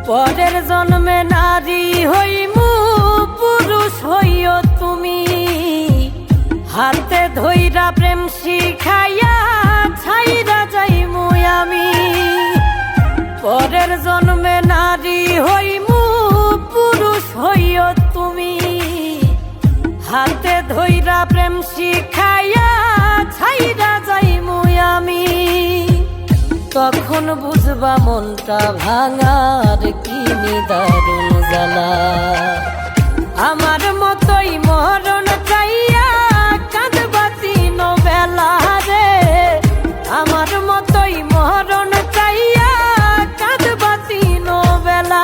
পরের জন্মে নারী হইমু পুরুষ হইও তুমি, হাতে ধইরা প্রেম শিখাইয়া ছাইরা যাইমু আমি। পরের জন্মে নারী হইমু পুরুষ হইও তুমি, হাতে ধইরা প্রেম শিখাইয়া ছাইরা যাইমু আমি। তখন বুঝবা মনটা ভাঙার কি নিদারুণ জ্বালা, আমার মতোই মরণ চাইয়া কাঁদবা তিন বেলা রে, আমার মতোই মরণ চাইয়া কাঁদবা তিন বেলা।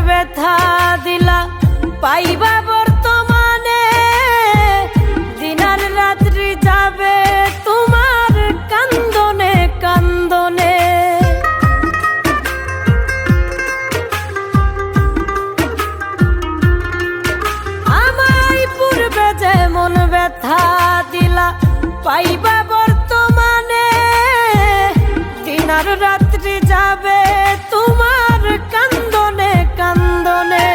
ব্যথা দিলা পাইবা বর্তমানে, দিনার রাত্রি যাবে তোমার কান্দনে কান্দনে। আমায় পূর্বে যেমন ব্যথা দিলা পাইবা বর্তমানে, দিনার রাত্রি যাবে তোমার কান্দনে কান্দনে।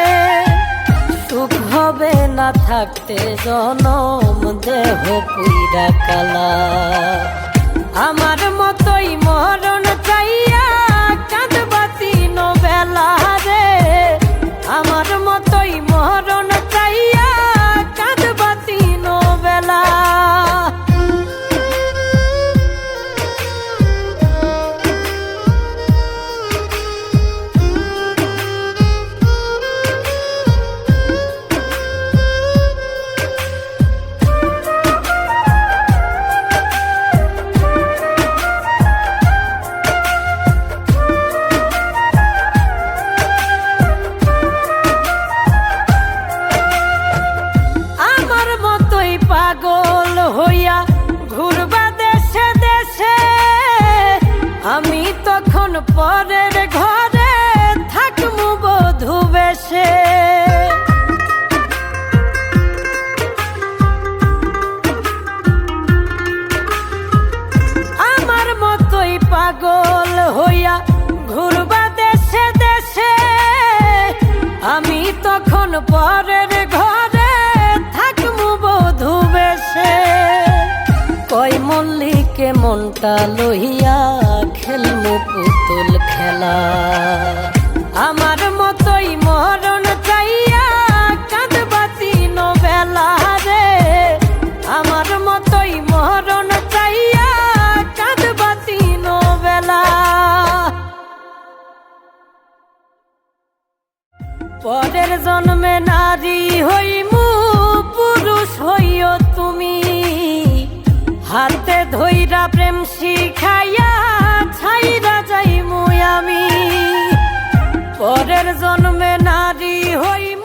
সুখ হবে না থাকতে জনম দেহ পুইরা কালা, আমার মতোই মরণ চাইয়া কাঁদবা তিন বেলা রে, আমার মতোই মরণ চাইয়া কাঁদবা তিন বেলা। পাগল হইয়া ঘুরবা দেশে দেশে, আমি তখন পরের ঘরে থাকমু বধূ বেশে। আমার মতোই পাগল হইয়া ঘুরবা দেশে দেশে, আমি তখন পরের ঘরে বধূ বেশে। কই মল্লিকে মনটা লইয়া খেলমু পুতুল খেলা, আমার মতোই মরণ চাইয়া কাঁদবা তিন বেলা রে, আমার মতোই মরণ চাইয়া কাঁদবা তিন বেলা। পরের জন্মে নারী হইমু পুরুষ হইও তুমি, হাতে ধইরা প্রেম শিখাইয়া ছাইরা যাইমু আমি। পরের জন্মে নারী হইমু